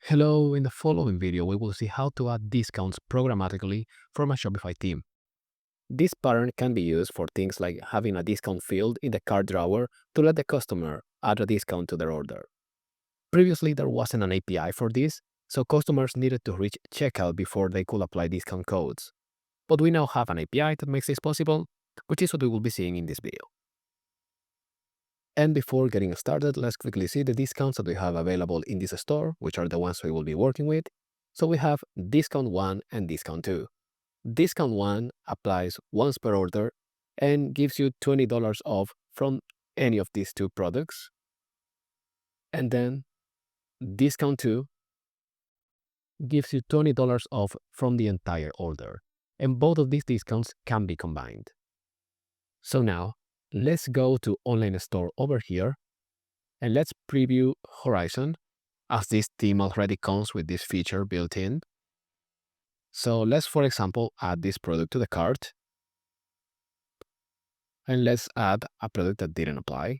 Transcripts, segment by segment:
Hello, in the following video, we will see how to add discounts programmatically from a Shopify theme. This pattern can be used for things like having a discount field in the cart drawer to let the customer add a discount to their order. Previously, there wasn't an API for this, so customers needed to reach checkout before they could apply discount codes. But we now have an API that makes this possible, which is what we will be seeing in this video. And before getting started, let's quickly see the discounts that we have available in this store, which are the ones we will be working with. So we have discount 1 and discount 2. Discount 1 applies once per order and gives you $20 off from any of these two products. And then discount 2 gives you $20 off from the entire order. And both of these discounts can be combined. So now, let's go to online store over here and let's preview Horizon, as this theme already comes with this feature built in. So let's, for example, add this product to the cart. And let's add a product that didn't apply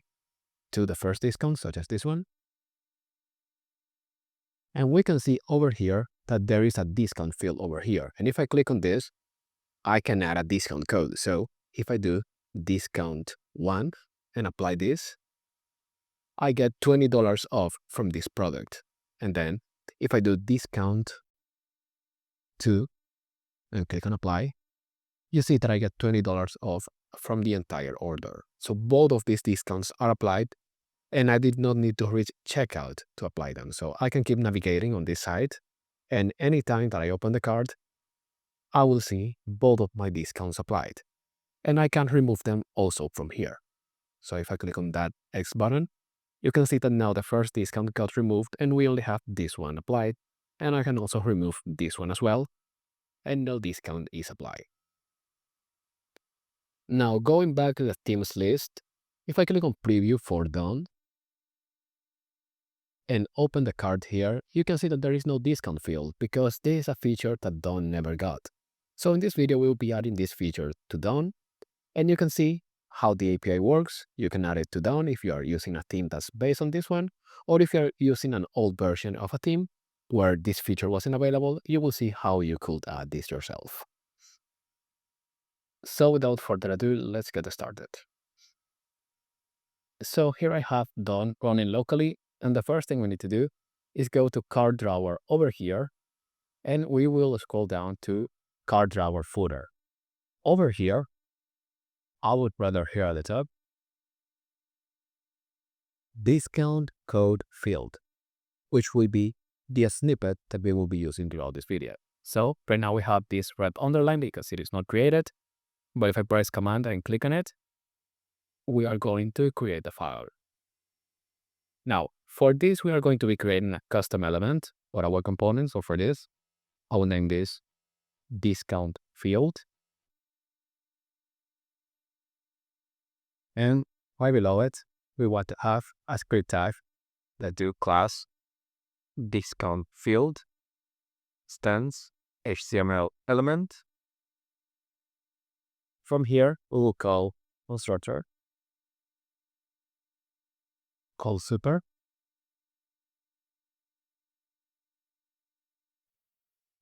to the first discount, such as this one. And we can see over here that there is a discount field over here. And if I click on this, I can add a discount code. So if I do discount 1 and apply this, I get $20 off from this product. And then if I do discount 2 and click on apply, you see that I get $20 off from the entire order. So both of these discounts are applied, and I did not need to reach checkout to apply them. So I can keep navigating on this site, and anytime that I open the cart, I will see both of my discounts applied. And I can remove them also from here. So if I click on that X button, you can see that now the first discount got removed and we only have this one applied. And I can also remove this one as well, and no discount is applied. Now going back to the themes list, if I click on preview for Done and open the cart here, you can see that there is no discount field because this is a feature that Done never got. So in this video, we will be adding this feature to Done, and you can see how the API works. You can add it to Done if you are using a theme that's based on this one, or if you're using an old version of a theme where this feature wasn't available, you will see how you could add this yourself. So without further ado, let's get started. So here I have Done running locally, and the first thing we need to do is go to cart drawer over here, and we will scroll down to cart drawer footer. Over here, I would rather here at the top, discount code field, which will be the snippet that we will be using throughout this video. So right now we have this red underline because it is not created, but if I press Command and click on it, we are going to create the file. Now, for this, we are going to be creating a custom element for our component. So for this, I will name this discount field. And right below it, we want to have a script tag that do class discount field stands HTML element. From here, we will call constructor, call super,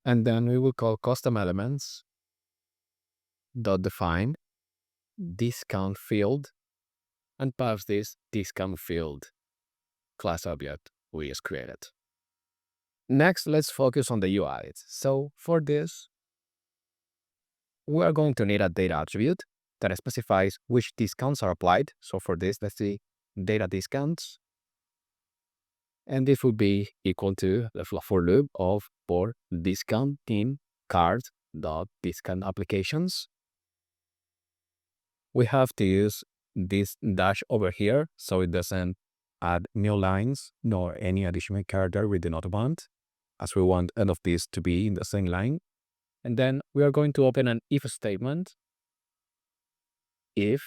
and then we will call custom elements dot define discount field and pass this discount field class object we just created. Next, let's focus on the UI. So for this, we are going to need a data attribute that specifies which discounts are applied. So for this, let's see data discounts. And this would be equal to the for loop of for discount in cart dot discount applications. We have to use this dash over here so it doesn't add new lines nor any additional character we do not want, as we want all of this to be in the same line. And then we are going to open an if statement. If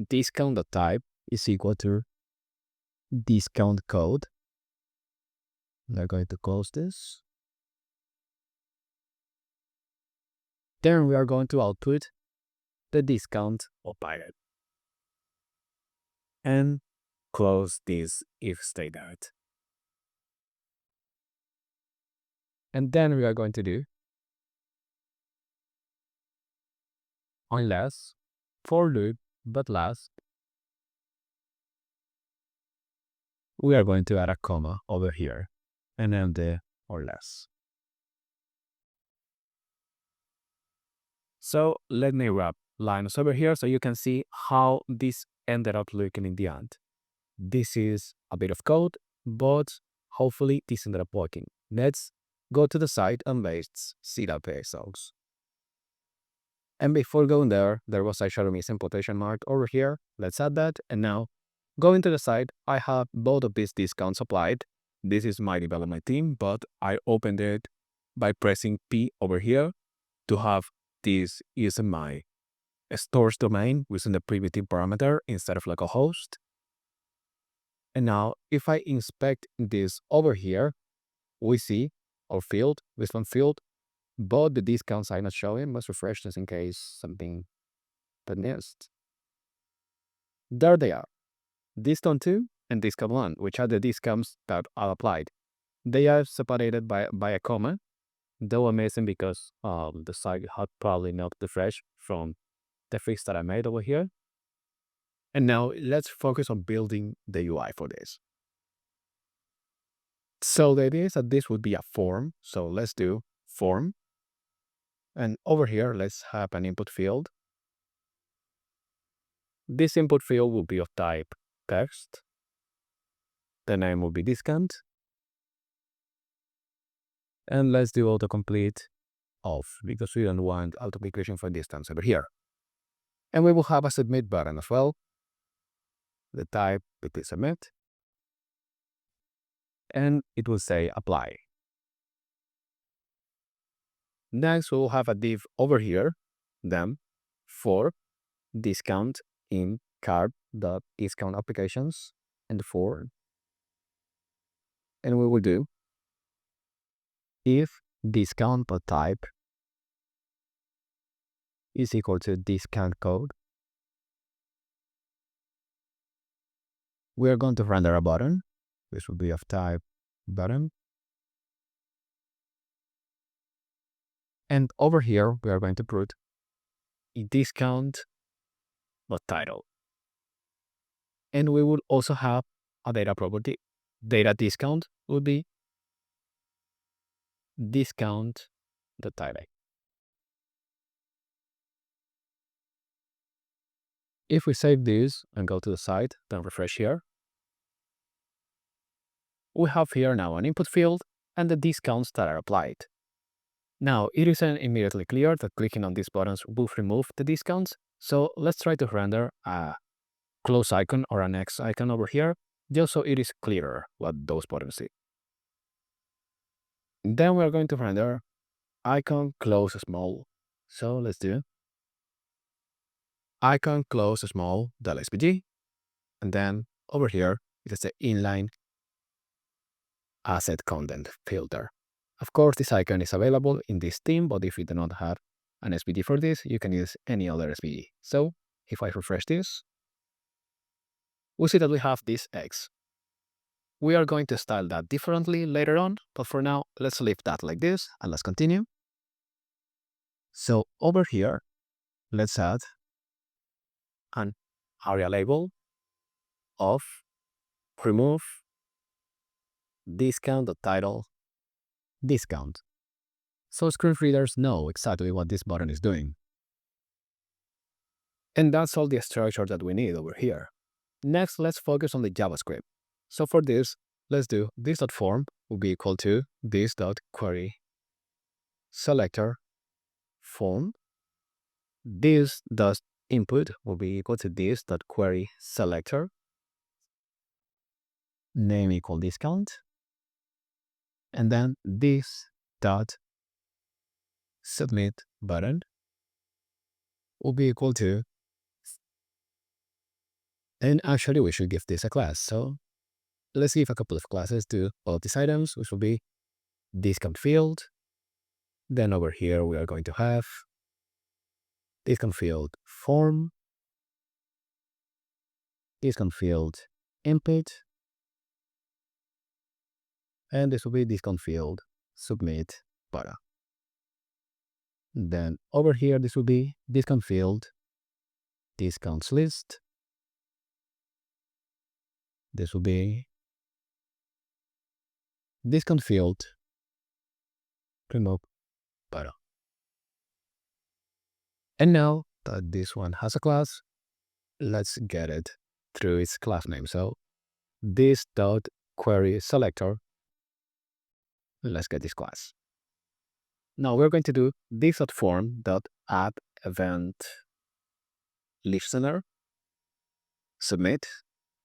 discount.type is equal to discount code. We're going to close this. Then we are going to output the discount applied and close this if statement. And then we are going to do unless for loop, but last, we are going to add a comma over here and then the or less. So let me wrap lines over here so you can see how this ended up looking in the end. This is a bit of code, but hopefully this ended up working. Let's go to the site and let's see the results. And before going there, there was actually a missing quotation mark over here. Let's add that. And now going to the site, I have both of these discounts applied. This is my development team, but I opened it by pressing P over here to have this using my stores domain using the primitive parameter instead of localhost. And now if I inspect this over here, we see our field, this one field, but the discounts are not showing. Let's refresh this in case something got missed. There they are. Discount 2 and discount 1, which are the discounts that are applied. They are separated by a comma. They were missing because the site had probably not refreshed from the fix that I made over here. And now let's focus on building the UI for this. So the idea is that this would be a form. So let's do form. And over here, let's have an input field. This input field will be of type text. The name will be discount. And let's do autocomplete off because we don't want auto-completion for distance over here. And we will have a submit button as well. The type will be submit. And it will say apply. Next, we will have a div over here, then for discount in card.discount applications and for. And we will do if discount per type is equal to discount code, we are going to render a button. This will be of type button. And over here, we are going to put a discount but title. And we will also have a data property. Data discount will be discount the title. If we save this and go to the site, then refresh here, we have here now an input field and the discounts that are applied. Now, it isn't immediately clear that clicking on these buttons will remove the discounts, so let's try to render a close icon or an X icon over here, just so it is clearer what those buttons do. Then we are going to render icon close small. So let's do icon close small .svg, and then over here it is the inline asset content filter. Of course, this icon is available in this theme, but if you do not have an SVG for this, you can use any other SVG. So if I refresh this, we see that we have this X. We are going to style that differently later on, but for now, let's leave that like this and let's continue. So over here, let's add an area label of remove discount the title discount. So screen readers know exactly what this button is doing. And that's all the structure that we need over here. Next, let's focus on the JavaScript. So for this, let's do this.form will be equal to this.query selector form. This.input will be equal to this.query selector name equal discount. And then this.submit button will be equal to, and actually we should give this a class. So let's give a couple of classes to all of these items, which will be discount field. Then over here, we are going to have discount field form, discount field input, and this will be discount field submit button. Then over here, this will be discount field, discounts list. This will be discount field, remove button. And now that this one has a class, let's get it through its class name. So this dot query selector, let's get this class. Now we're going to do this dot form dot add event listener, submit,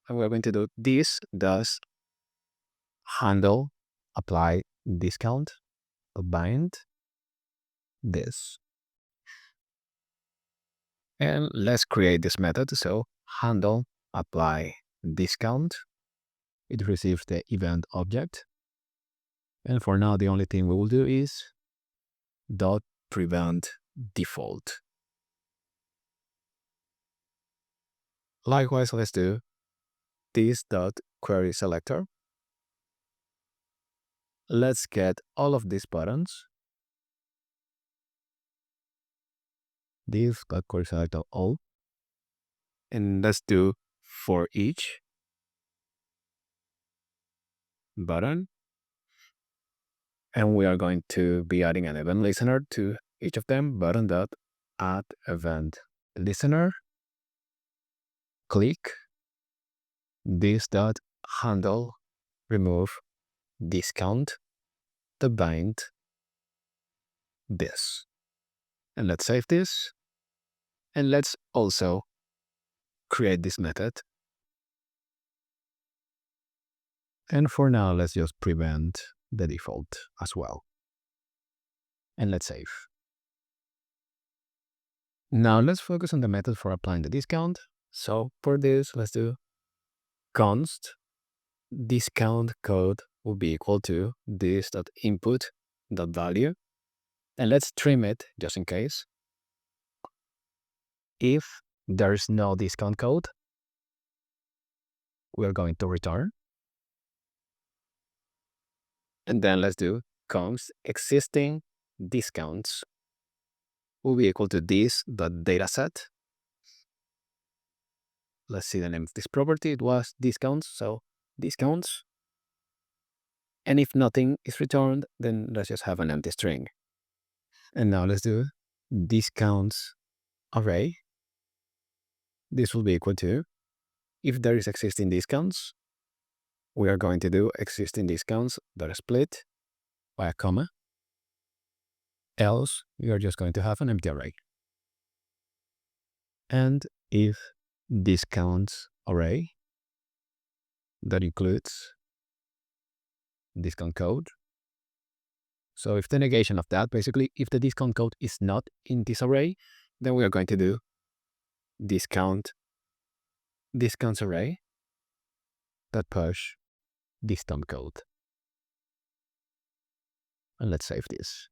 and we're going to do this does handle apply discount bind this. And let's create this method. So handle apply discount. It receives the event object. And for now, the only thing we will do is dot prevent default. Likewise, let's do this dot query selector. Let's get all of these buttons. This dot query selector all. And let's do for each button. And we are going to be adding an event listener to each of them. Button dot add event listener. Click this dot handle remove discount the bind this. And let's save this. And let's also create this method. And for now, let's just prevent the default as well. And let's save. Now let's focus on the method for applying the discount. So for this, let's do const discount code will be equal to this.input.value. And let's trim it just in case. If there's no discount code, we're going to return. And then let's do const existing discounts will be equal to this.dataset. Let's see the name of this property. It was discounts, so discounts. And if nothing is returned, then let's just have an empty string. And now let's do discounts array. This will be equal to, if there is existing discounts, we are going to do existing discounts dot split by a comma. Else, we are just going to have an empty array. And if discounts array, that includes discount code. So if the negation of that, basically, if the discount code is not in this array, then we are going to do discounts array that push discount code. And let's save this.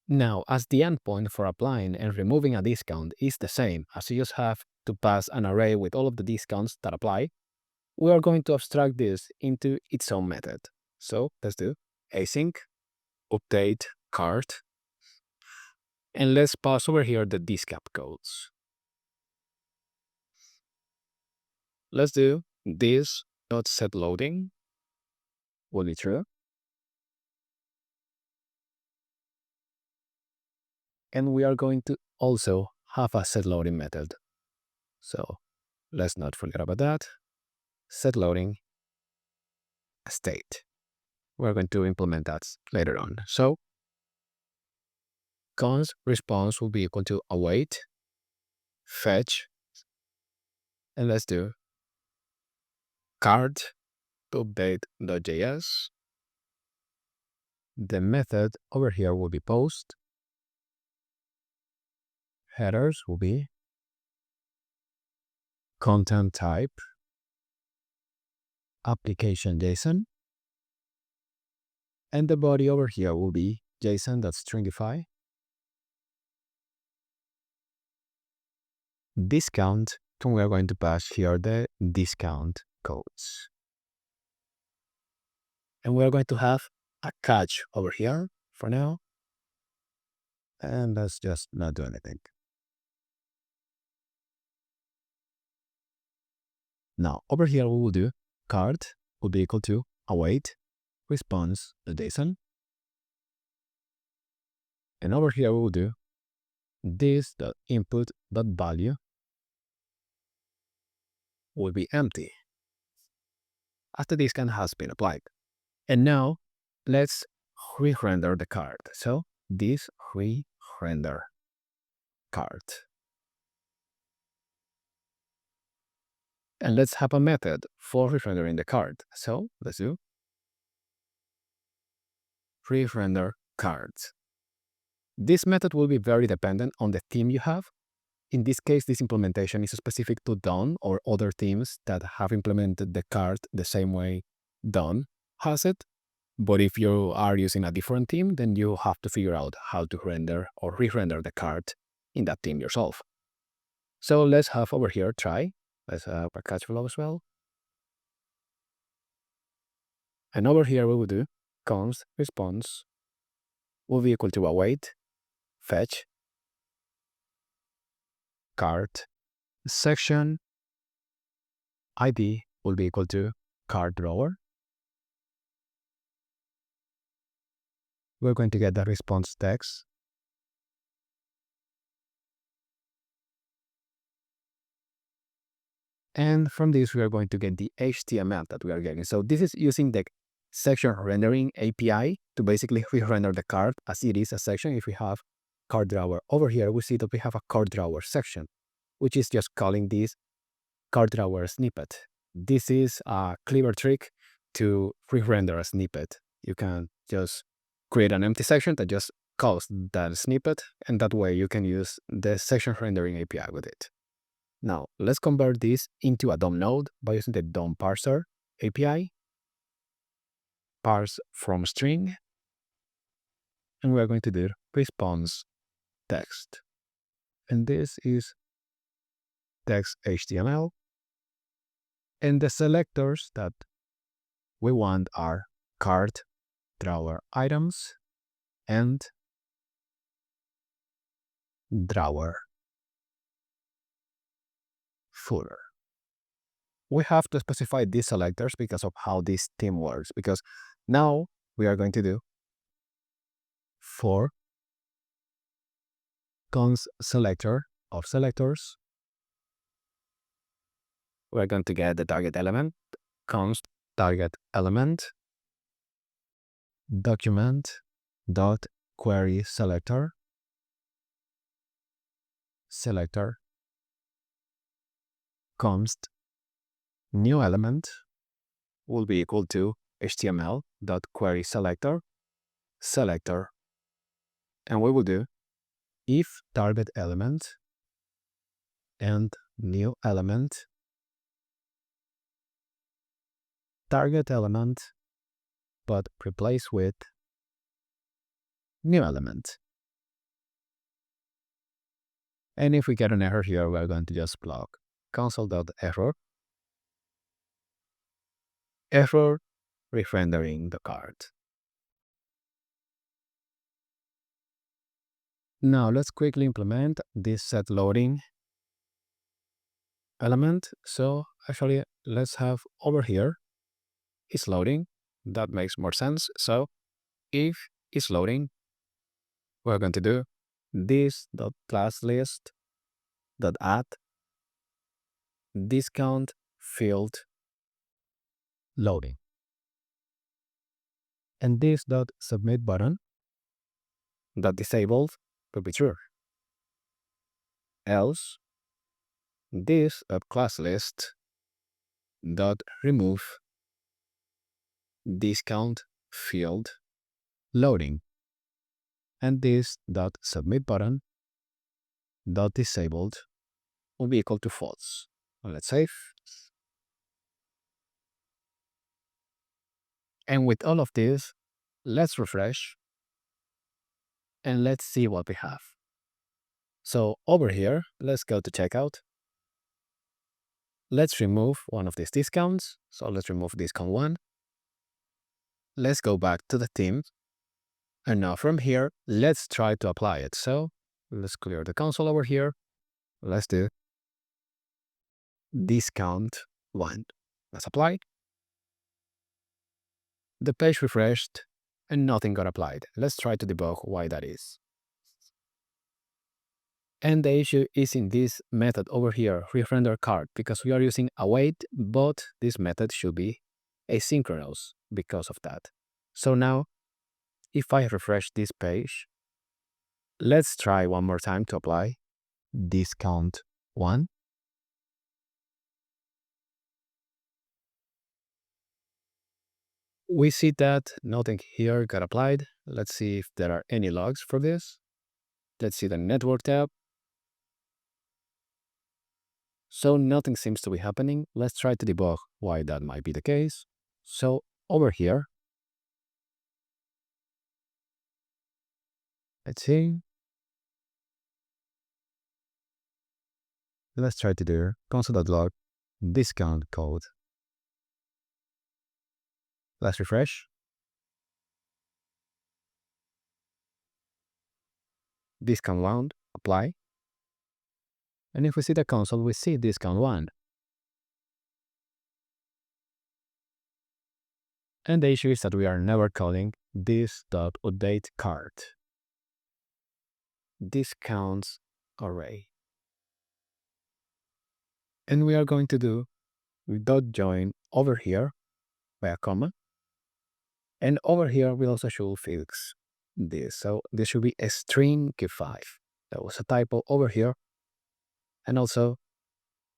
Now, as the endpoint for applying and removing a discount is the same as you just have to pass an array with all of the discounts that apply, we are going to abstract this into its own method. So let's do async update cart. And let's pass over here the discap codes. Let's do this.setLoading will be true. And we are going to also have a setLoading method. So let's not forget about that. SetLoading state. We're going to implement that later on. So const response will be equal to await fetch. And let's do cart update.js. The method over here will be post. Headers will be content type application JSON. And the body over here will be JSON.stringify. Discount, and we are going to pass here the discount codes. And we are going to have a catch over here for now. And let's just not do anything. Now, over here, we will do card will be equal to await response JSON. And over here, we will do this.input.value will be empty after this scan has been applied. And now, let's re-render the card. So, this re-render card. And let's have a method for re-rendering the card. So, let's do re-render cards. This method will be very dependent on the theme you have. In this case, this implementation is specific to Dawn or other themes that have implemented the card the same way Dawn has it. But if you are using a different theme, then you have to figure out how to render or re-render the card in that theme yourself. So let's have over here try. Let's have a catch flow as well. And over here we will do const response will be equal to await fetch card section ID will be equal to card drawer. We're going to get the response text. And from this, we are going to get the HTML that we are getting. So this is using the section rendering API to basically re-render the card as it is a section. If we have card drawer over here, we see that we have a card drawer section, which is just calling this card drawer snippet. This is a clever trick to re-render a snippet. You can just create an empty section that just calls that snippet, and that way you can use the section rendering API with it. Now, let's convert this into a DOM node by using the DOM parser API, parse from string, and we're going to do response text. And this is text HTML. And the selectors that we want are card drawer items and drawer footer. We have to specify these selectors because of how this theme works, because now we are going to do for const selector of selectors. We're going to get the target element, const target element, document dot query selector, selector, const new element will be equal to HTML dot query selector, selector, and we will do if target element and new element, target element, but replace with new element. And if we get an error here, we're going to just block console.error, error re-rendering the card. Now let's quickly implement this set loading element. So actually, let's have over here is loading. That makes more sense. So if it's loading, we're going to do this.classList.add discount field loading. And this.submit button that disabled will be true. Else this.classList.remove discount field loading. And this.submit button disabled will be equal to false. Let's save. And with all of this, let's refresh and let's see what we have. So over here, let's go to checkout. Let's remove one of these discounts. So let's remove discount 1. let's go back to the theme. And now from here, let's try to apply it. So let's clear the console over here. Let's do discount 1. Let's apply. The page refreshed and nothing got applied. Let's try to debug why that is. And the issue is in this method over here, referender card, because we are using await, but this method should be asynchronous because of that. So now, if I refresh this page, let's try one more time to apply discount 1. We see that nothing here got applied. Let's see if there are any logs for this. Let's see the network tab. So nothing seems to be happening. Let's try to debug why that might be the case. So over here, let's see. Let's try to do console.log discount code. Let's refresh. Discount 1, apply. And if we see the console, we see discount 1. And the issue is that we are never calling this.update card. Discounts array. And we are going to do dot join over here by a comma. And over here, we also should fix this. So this should be a string key5. That was a typo over here. And also,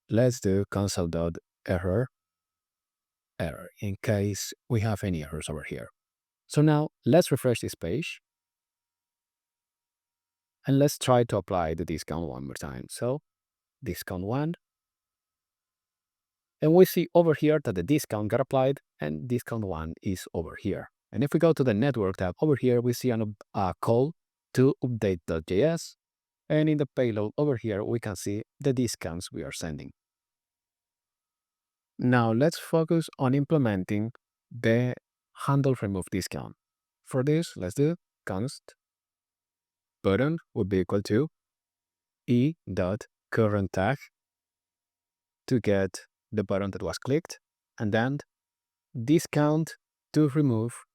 let's do console.error in case we have any errors over here. So now let's refresh this page. And let's try to apply the discount one more time. So discount 1. And we see over here that the discount got applied and discount 1 is over here. And if we go to the network tab over here, we see a call to update.js. And in the payload over here, we can see the discounts we are sending. Now let's focus on implementing the handle remove discount. For this, let's do const button would be equal to e.current tag to get the button that was clicked, and then discount to remove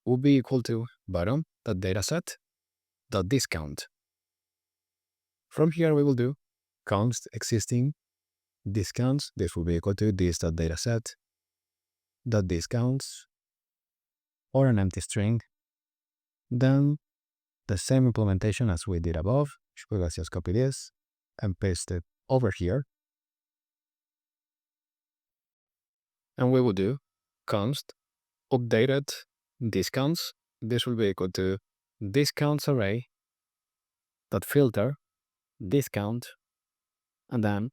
will be equal to button.dataset.discount. From here, we will do const existing discounts. This will be equal to this.dataset.discounts or an empty string. Then the same implementation as we did above. Let's just copy this and paste it over here. And we will do const updated discounts. This will be equal to discounts array dot filter discount, and then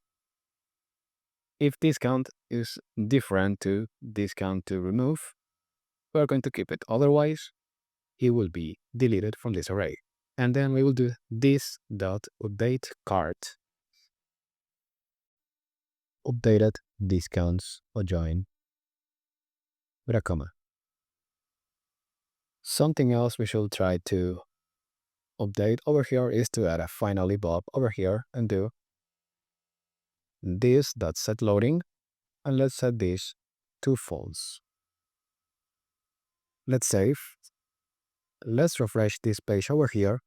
if discount is different to discount to remove, we are going to keep it. Otherwise, it will be deleted from this array. And then we will do this dot update cart updated discounts or join with a comma. Something else we should try to update over here is to add a finally bob over here and do this.setLoading, and let's set this to false. Let's save. Let's refresh this page over here.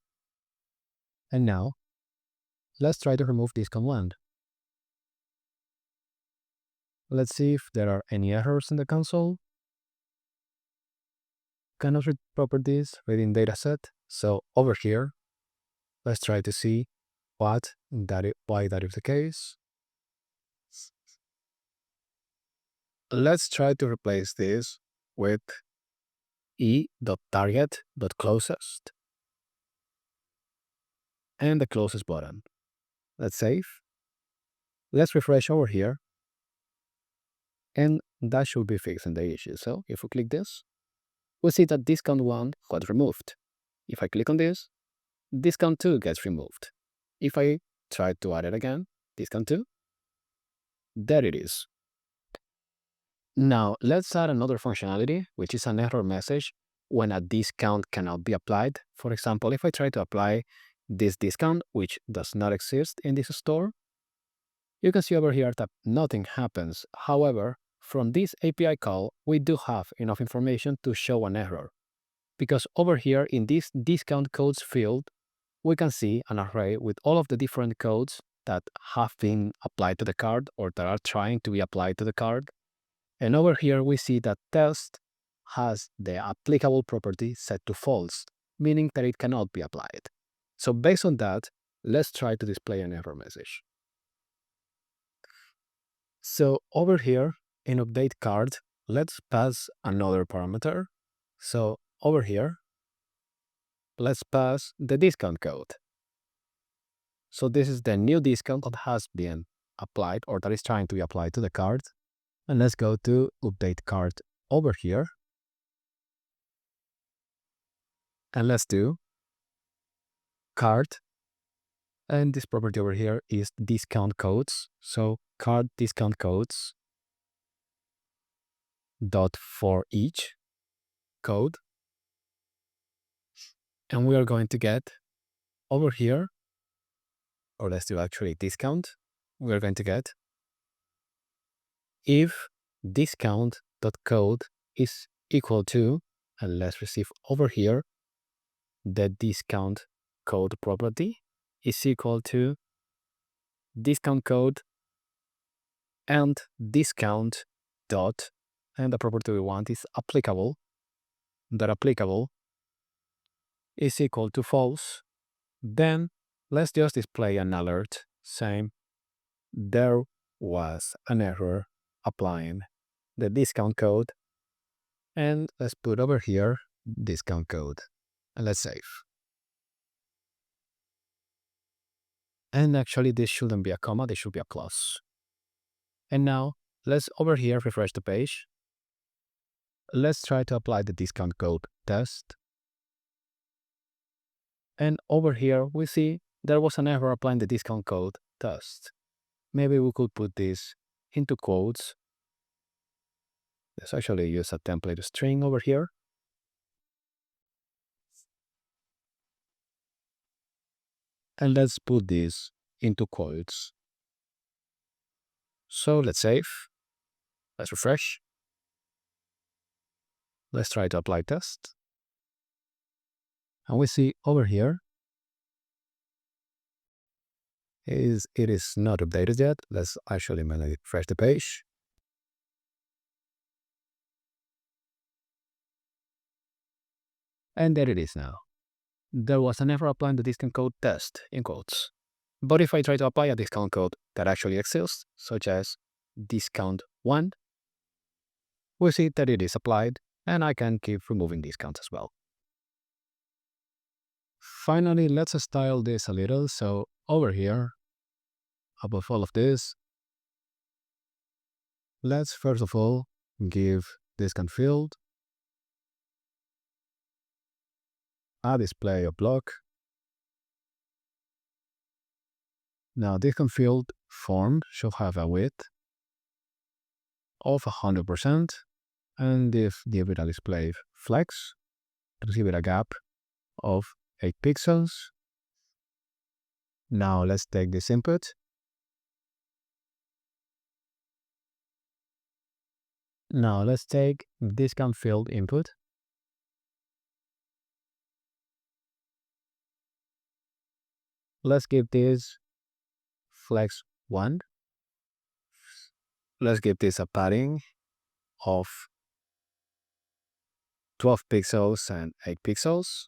And now let's try to remove this command. Let's see if there are any errors in the console. Cannot read properties within dataset. So over here, let's try to see why that is the case. Let's try to replace this with e.target.closest and the closest button. Let's save. Let's refresh over here. And that should be fixing the issue. So if we click this, we see that discount 1 got removed. If I click on this, discount 2 gets removed. If I try to add it again, discount 2, there it is. Now, let's add another functionality, which is an error message when a discount cannot be applied. For example, if I try to apply this discount, which does not exist in this store, you can see over here that nothing happens. However, from this API call, we do have enough information to show an error. Because over here in this discount codes field, we can see an array with all of the different codes that have been applied to the card or that are trying to be applied to the card. And over here, we see that test has the applicable property set to false, meaning that it cannot be applied. So based on that, let's try to display an error message. So over here in update card, let's pass another parameter. So over here, let's pass the discount code. So this is the new discount that has been applied or that is trying to be applied to the card. And let's go to update card over here. And let's do card. And this property over here is discount codes. So card discount codes dot for each code. And we are going to get over here, or let's do actually discount. We are going to get if discount.code is equal to, and let's receive over here, the discount code property is equal to discount code and discount dot, and the property we want is applicable. That applicable is equal to false. Then let's just display an alert saying there was an error applying the discount code. And let's put over here discount code and let's save. And actually this shouldn't be a comma, this should be a clause. And now let's over here refresh the page. Let's try to apply the discount code test. And over here we see there was an error applying the discount code test. Maybe we could put this into quotes. Let's actually use a template string over here. And let's put this into quotes. So let's save. Let's refresh. Let's try to apply test. And we see over here it is not updated yet. Let's actually manually refresh the page. And there it is now. There was an error applying the discount code test in quotes. But if I try to apply a discount code that actually exists, such as discount 1, we see that it is applied and I can keep removing discounts as well. Finally, let's style this a little. So over here, above all of this, let's first of all give discount field a display of block. Now discount field form should have a width of 100%, and if give it a display flex, give it a gap of 8 pixels. Now let's take this input. Now let's take discount field input. Let's give this flex 1. Let's give this a padding of 12 pixels and 8 pixels.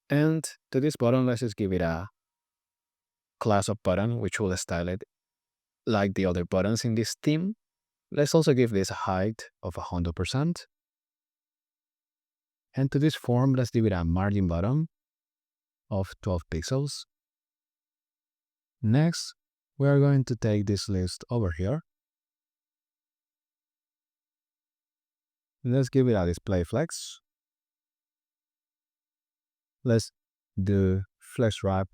And to this button, let's just give it a class of button, which will style it like the other buttons in this theme. Let's also give this a height of 100%. And to this form, let's give it a margin bottom of 12 pixels. Next, we are going to take this list over here. Let's give it a display flex. Let's do flex wrap.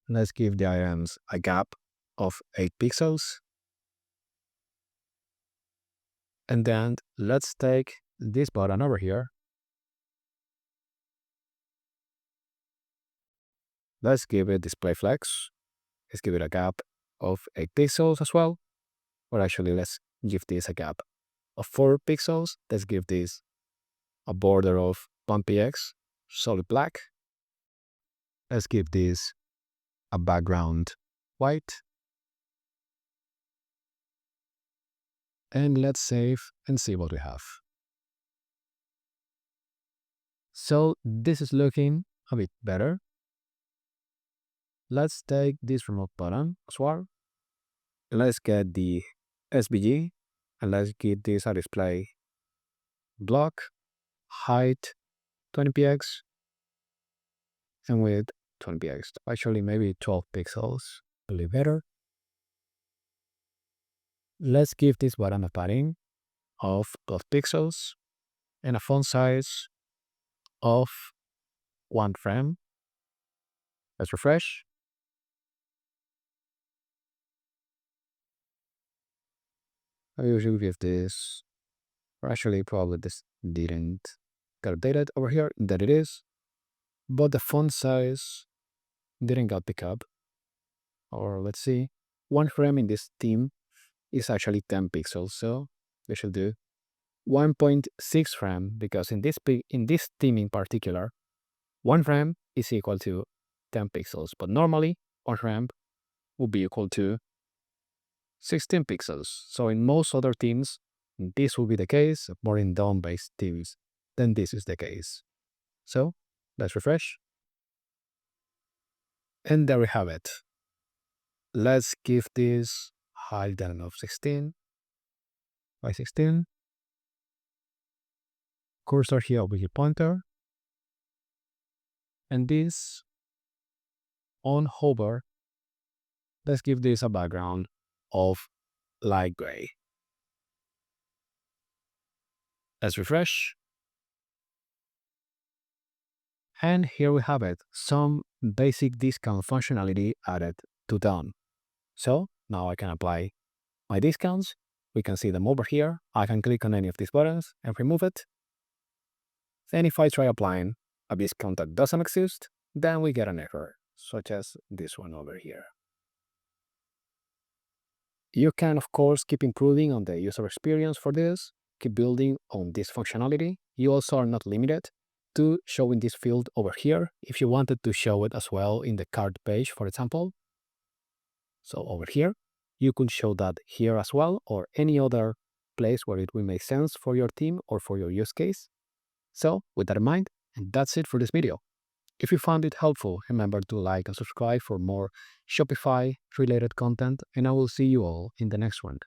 Let's give the items a gap of 8 pixels. And then let's take this button over here. Let's give it display flex. Let's give it a gap of 8 pixels as well. Or actually, let's give this a gap of 4 pixels. Let's give this a border of 1px, solid black. Let's give this a background white. And let's save and see what we have. So this is looking a bit better. Let's take this remote button as well. Let's get the SVG and let's give this a display block, height 20px, and width 20px. Actually, maybe 12 pixels, a little better. Let's give this button a padding of 12 pixels and a font size of 1 frame. Let's refresh. I usually give this, or actually probably this didn't get updated over here, that it is, but the font size didn't get picked up. Or let's see, 1 frame in this theme is actually 10 pixels, so we should do 1.6 frame, because in this theme in particular, 1 frame is equal to 10 pixels, but normally 1 frame would be equal to 16 pixels. So in most other themes, this will be the case. More in DOM-based themes, then this is the case. So let's refresh. And there we have it. Let's give this height of 16 by 16. Cursor here with your pointer. And this on hover, let's give this a background of light gray. Let's refresh. And here we have it, some basic discount functionality added to done. So now I can apply my discounts. We can see them over here. I can click on any of these buttons and remove it. Then if I try applying a discount that doesn't exist, then we get an error, such as this one over here. You can, of course, keep improving on the user experience for this, keep building on this functionality. You also are not limited to showing this field over here if you wanted to show it as well in the cart page, for example. So over here, you could show that here as well, or any other place where it will make sense for your team or for your use case. So with that in mind, that's it for this video. If you found it helpful, remember to like and subscribe for more Shopify related content, and I will see you all in the next one.